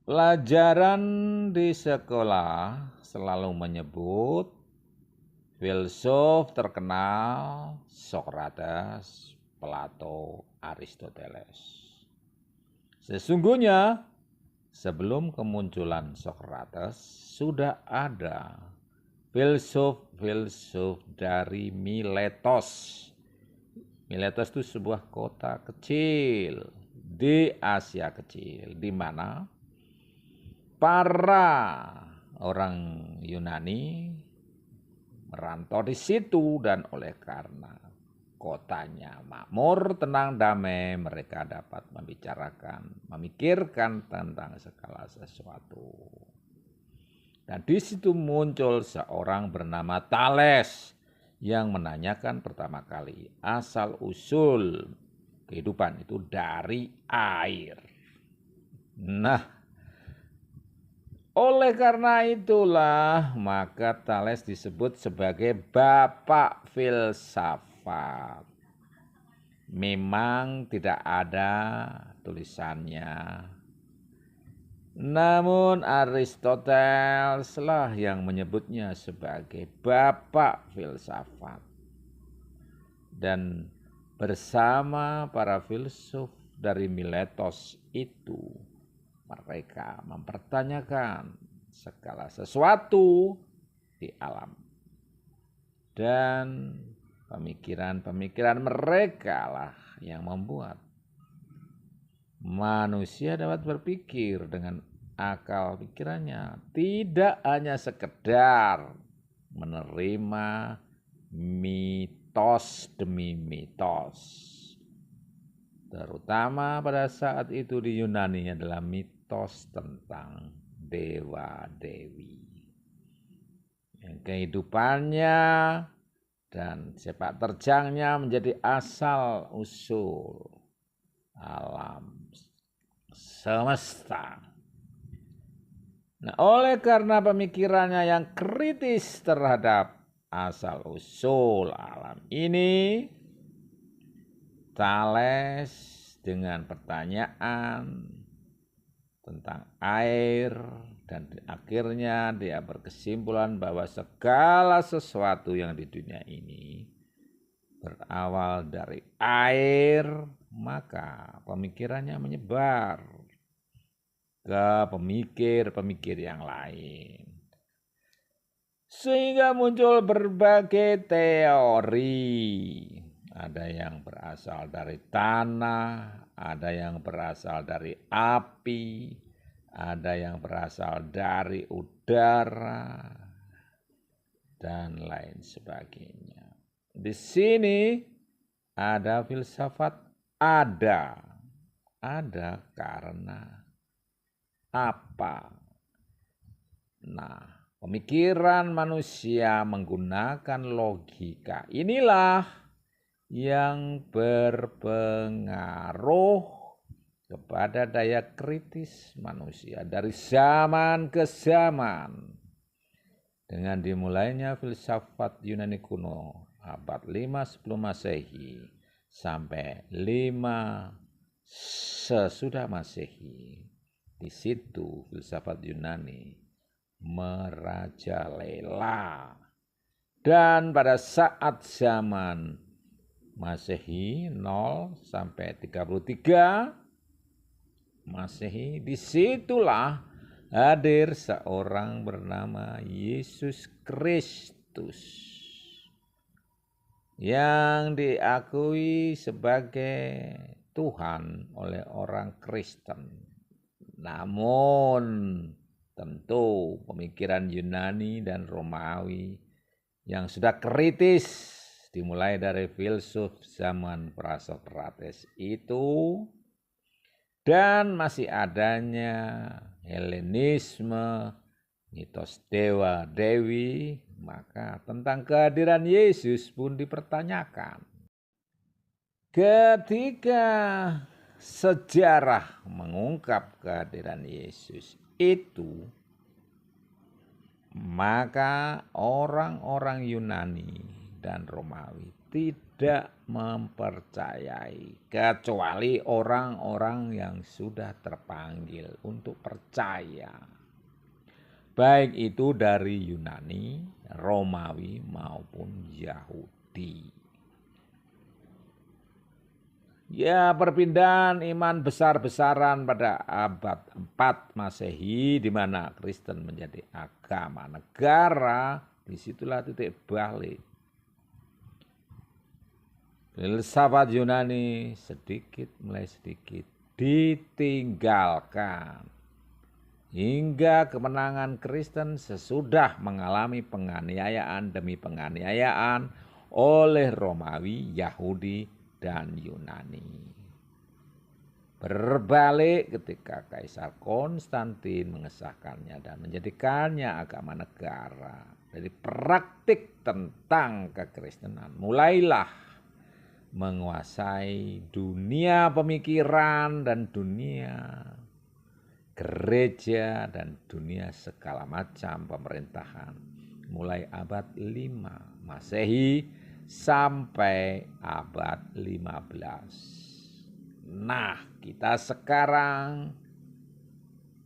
Pelajaran di sekolah selalu menyebut filsuf terkenal Sokrates, Plato, Aristoteles. Sesungguhnya sebelum kemunculan Sokrates sudah ada filsuf-filsuf dari Miletos. Miletos itu sebuah kota kecil di Asia Kecil, di mana para orang Yunani merantau di situ, dan oleh karena kotanya makmur, tenang, damai, mereka dapat membicarakan, memikirkan tentang segala sesuatu. Dan di situ muncul seorang bernama Thales yang menanyakan pertama kali asal usul kehidupan itu dari air. Nah, oleh karena itulah maka Thales disebut sebagai bapak filsafat. Memang tidak ada tulisannya, namun Aristoteles lah yang menyebutnya sebagai bapak filsafat. Dan bersama para filsuf dari Miletos itu, mereka mempertanyakan segala sesuatu di alam. Dan pemikiran-pemikiran mereka lah yang membuat manusia dapat berpikir dengan akal pikirannya, tidak hanya sekedar menerima mitos demi mitos. Terutama pada saat itu di Yunani adalah mitos tentang dewa-dewi, yang kehidupannya dan sepak terjangnya menjadi asal usul alam semesta. Nah, oleh karena pemikirannya yang kritis terhadap asal usul alam ini, Thales dengan pertanyaan tentang air, dan akhirnya dia berkesimpulan bahwa segala sesuatu yang di dunia ini berawal dari air, maka pemikirannya menyebar ke pemikir-pemikir yang lain. Sehingga muncul berbagai teori. Ada yang berasal dari tanah, ada yang berasal dari api, ada yang berasal dari udara, dan lain sebagainya. Di sini ada filsafat ada karena apa? Nah, pemikiran manusia menggunakan logika inilah yang berpengaruh kepada daya kritis manusia dari zaman ke zaman. Dengan dimulainya filsafat Yunani kuno abad 5 sebelum Masehi sampai 5 sesudah Masehi. Di situ filsafat Yunani merajalela. Dan pada saat zaman Masehi 0 sampai 33 Masehi, disitulah hadir seorang bernama Yesus Kristus yang diakui sebagai Tuhan oleh orang Kristen. Namun tentu pemikiran Yunani dan Romawi yang sudah kritis dimulai dari filsuf zaman Prasokrates itu, dan masih adanya Helenisme, mitos dewa dewi, maka tentang kehadiran Yesus pun dipertanyakan. Ketika sejarah mengungkap kehadiran Yesus itu, maka orang-orang Yunani dan Romawi tidak mempercayai kecuali orang-orang yang sudah terpanggil untuk percaya. Baik itu dari Yunani, Romawi maupun Yahudi. Ya, perpindahan iman besar-besaran pada abad 4 Masehi di mana Kristen menjadi agama negara, disitulah titik balik. Filsafat Yunani sedikit mulai sedikit ditinggalkan hingga kemenangan Kristen sesudah mengalami penganiayaan demi penganiayaan oleh Romawi, Yahudi, dan Yunani. Berbalik ketika Kaisar Konstantin mengesahkannya dan menjadikannya agama negara. Dari praktik tentang kekristenan mulailah menguasai dunia pemikiran dan dunia gereja dan dunia segala macam pemerintahan mulai abad 5 Masehi sampai abad 15. Nah, kita sekarang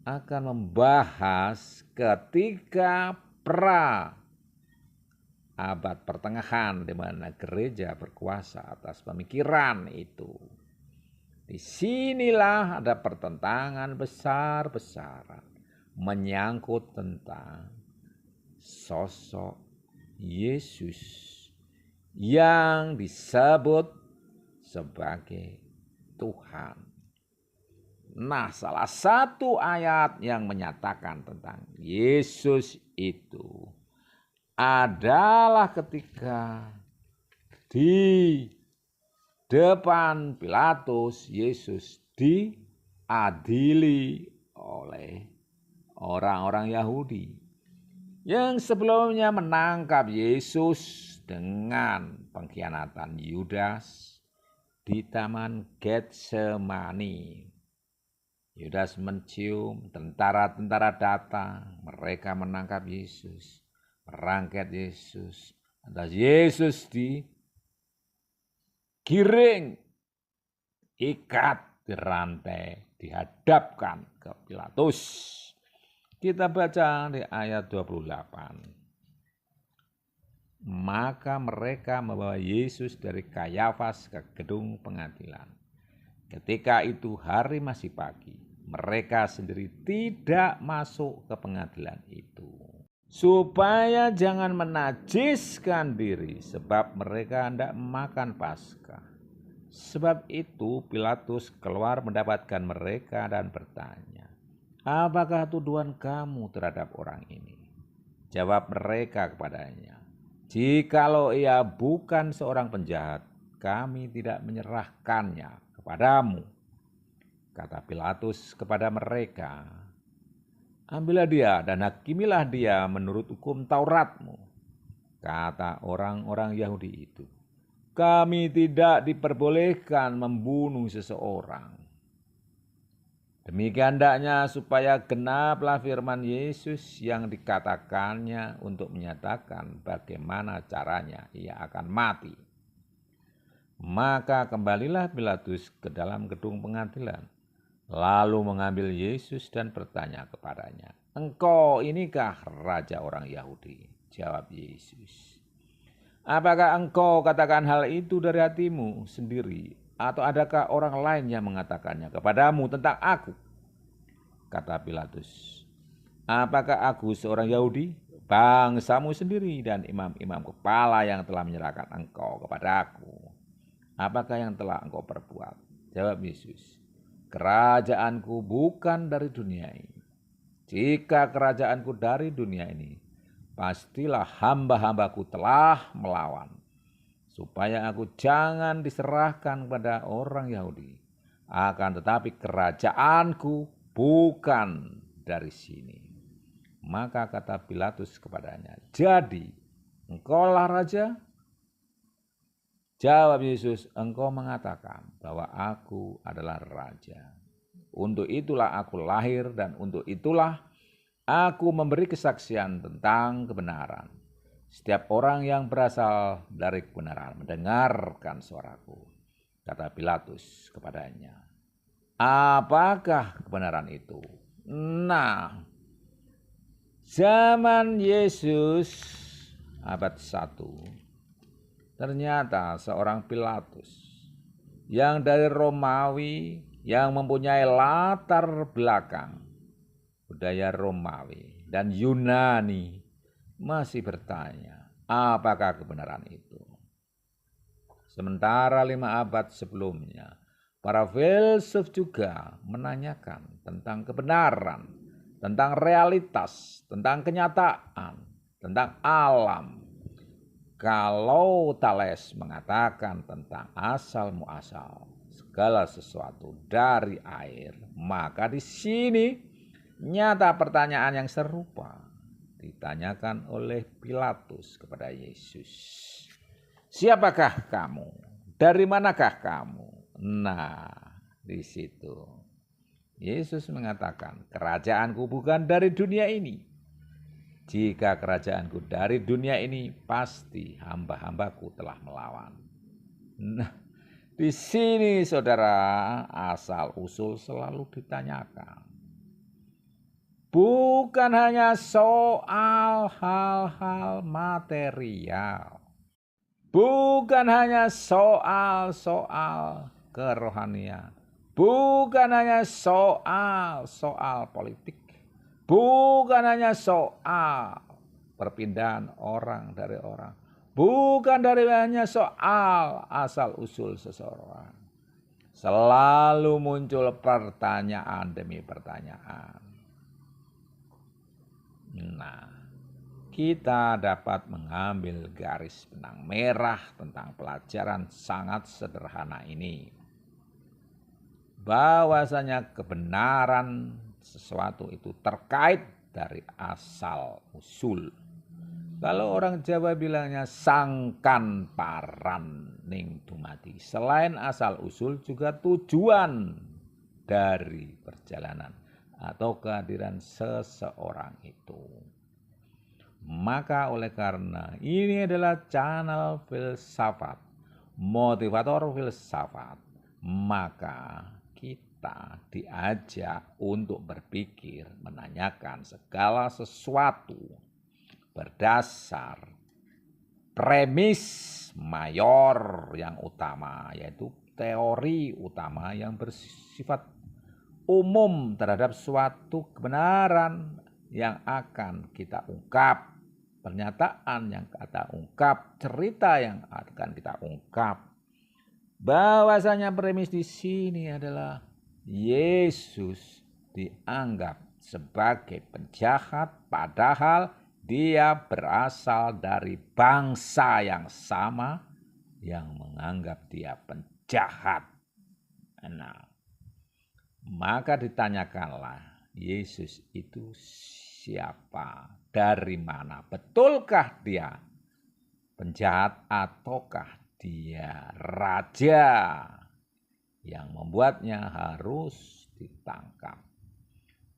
akan membahas ketika pra abad pertengahan di mana gereja berkuasa atas pemikiran itu. Disinilah ada pertentangan besar-besaran menyangkut tentang sosok Yesus yang disebut sebagai Tuhan. Nah, salah satu ayat yang menyatakan tentang Yesus itu adalah ketika di depan Pilatus Yesus diadili oleh orang-orang Yahudi yang sebelumnya menangkap Yesus dengan pengkhianatan Yudas di Taman Getsemani. Yudas mencium, tentara-tentara datang, mereka menangkap Yesus, merangket Yesus. Lantas Yesus digiring, ikat di rantai, dihadapkan ke Pilatus. Kita baca di ayat 28. Maka mereka membawa Yesus dari Kayafas ke gedung pengadilan. Ketika itu hari masih pagi, mereka sendiri tidak masuk ke pengadilan itu, supaya jangan menajiskan diri, sebab mereka hendak makan Paskah. Sebab itu Pilatus keluar mendapatkan mereka dan bertanya, "Apakah tuduhan kamu terhadap orang ini?" Jawab mereka kepadanya, "Jikalau ia bukan seorang penjahat, kami tidak menyerahkannya kepadamu." Kata Pilatus kepada mereka, "Ambillah dia dan hakimilah dia menurut hukum Tauratmu." Kata orang-orang Yahudi itu, "Kami tidak diperbolehkan membunuh seseorang." Demikian hendaknya supaya genaplah firman Yesus yang dikatakannya untuk menyatakan bagaimana caranya ia akan mati. Maka kembalilah Pilatus ke dalam gedung pengadilan, lalu mengambil Yesus dan bertanya kepadanya, "Engkau inikah raja orang Yahudi?" Jawab Yesus, "Apakah engkau katakan hal itu dari hatimu sendiri, atau adakah orang lain yang mengatakannya kepadamu tentang aku?" Kata Pilatus, "Apakah aku seorang Yahudi? Bangsamu sendiri dan imam-imam kepala yang telah menyerahkan engkau kepada aku. Apakah yang telah engkau perbuat?" Jawab Yesus, "Kerajaanku bukan dari dunia ini. Jika kerajaanku dari dunia ini, pastilah hamba-hambaku telah melawan, supaya aku jangan diserahkan kepada orang Yahudi. Akan tetapi kerajaanku bukan dari sini." Maka kata Pilatus kepadanya, "Jadi engkaulah raja?" Jawab Yesus, "Engkau mengatakan bahwa aku adalah raja. Untuk itulah aku lahir dan untuk itulah aku memberi kesaksian tentang kebenaran. Setiap orang yang berasal dari kebenaran mendengarkan suaraku, kata Pilatus kepadanya. Apakah kebenaran itu? Nah, zaman Yesus abad 1, ternyata seorang Pilatus yang dari Romawi, yang mempunyai latar belakang budaya Romawi dan Yunani, masih bertanya, apakah kebenaran itu? Sementara 5 abad sebelumnya, para filsuf juga menanyakan tentang kebenaran, tentang realitas, tentang kenyataan, tentang alam. Kalau Thales mengatakan tentang asal muasal segala sesuatu dari air, maka di sini nyata pertanyaan yang serupa ditanyakan oleh Pilatus kepada Yesus. Siapakah kamu? Dari manakah kamu? Nah, di situ Yesus mengatakan, kerajaanku bukan dari dunia ini. Jika kerajaanku dari dunia ini, pasti hamba-hambaku telah melawan. Nah, di sini saudara, asal usul selalu ditanyakan. Bukan hanya soal hal-hal material. Bukan hanya soal kerohanian. Bukan hanya soal politik. Bukan hanya soal perpindahan orang dari orang. Bukan hanya soal asal-usul seseorang. Selalu muncul pertanyaan demi pertanyaan. Nah, kita dapat mengambil garis benang merah tentang pelajaran sangat sederhana ini. Bahwasanya kebenaran sesuatu itu terkait dari asal usul. Kalau orang Jawa bilangnya sangkan paran ning dumadi. Selain asal usul juga tujuan dari perjalanan atau kehadiran seseorang itu. Maka oleh karena ini adalah channel filsafat, motivator filsafat, maka kita diajak untuk berpikir, menanyakan segala sesuatu berdasar premis mayor yang utama, yaitu teori utama yang bersifat umum terhadap suatu kebenaran yang akan kita ungkap, pernyataan yang kita ungkap, cerita yang akan kita ungkap. Bahwasanya premis di sini adalah Yesus dianggap sebagai penjahat, padahal dia berasal dari bangsa yang sama yang menganggap dia penjahat. Nah, maka ditanyakanlah, Yesus itu siapa? Dari mana? Betulkah dia penjahat ataukah dia raja yang membuatnya harus ditangkap?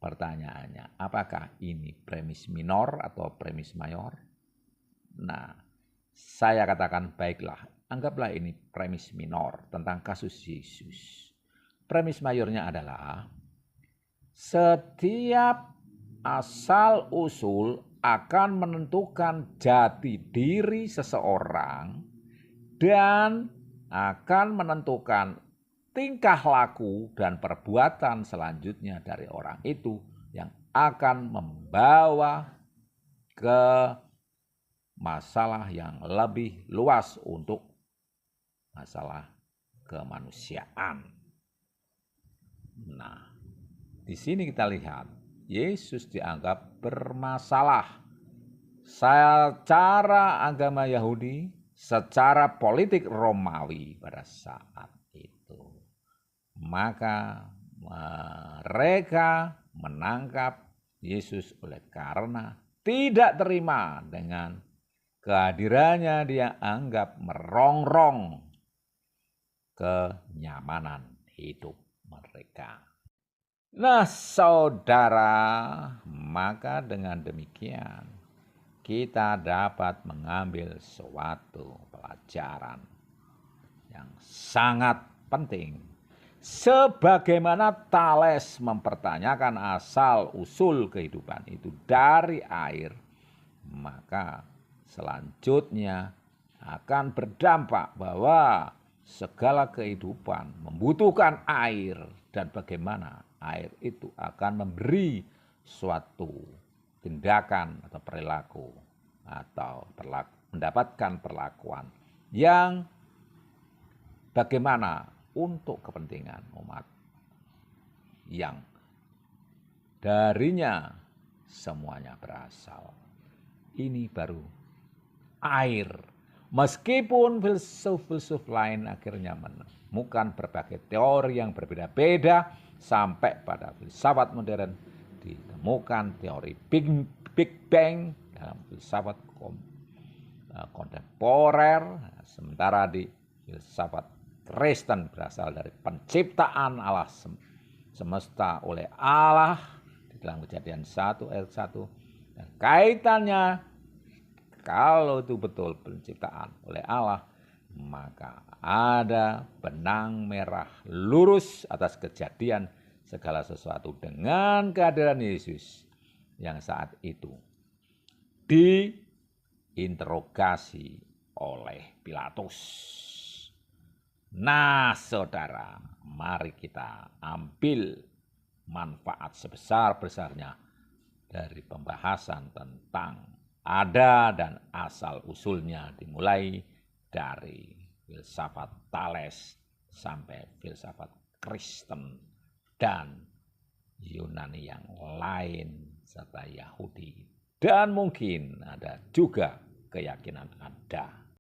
Pertanyaannya, apakah ini premis minor atau premis mayor? Nah, saya katakan baiklah, anggaplah ini premis minor tentang kasus Yesus. Premis mayornya adalah setiap asal usul akan menentukan jati diri seseorang dan akan menentukan tingkah laku dan perbuatan selanjutnya dari orang itu yang akan membawa ke masalah yang lebih luas untuk masalah kemanusiaan. Nah, di sini kita lihat Yesus dianggap bermasalah secara agama Yahudi, secara politik Romawi pada saat itu. Maka mereka menangkap Yesus oleh karena tidak terima dengan kehadirannya. Dia anggap merongrong kenyamanan hidup mereka. Nah saudara, maka dengan demikian kita dapat mengambil suatu pelajaran yang sangat penting. Sebagaimana Thales mempertanyakan asal-usul kehidupan itu dari air, maka selanjutnya akan berdampak bahwa segala kehidupan membutuhkan air dan bagaimana air itu akan memberi suatu tindakan atau perilaku atau mendapatkan perlakuan yang bagaimana untuk kepentingan umat yang darinya semuanya berasal. Ini baru air. Meskipun filsuf-filsuf lain akhirnya menemukan berbagai teori yang berbeda-beda sampai pada filsafat modern ditemukan teori Big Bang dalam filsafat kontemporer, sementara di filsafat Kristen berasal dari penciptaan Allah semesta oleh Allah di dalam Kejadian 1 ayat 1, dan kaitannya kalau itu betul penciptaan oleh Allah, maka ada benang merah lurus atas kejadian segala sesuatu dengan kehadiran Yesus yang saat itu diinterogasi oleh Pilatus. Nah, saudara, mari kita ambil manfaat sebesar-besarnya dari pembahasan tentang ada dan asal-usulnya, dimulai dari filsafat Thales sampai filsafat Kristen dan Yunani yang lain serta Yahudi, dan mungkin ada juga keyakinan ada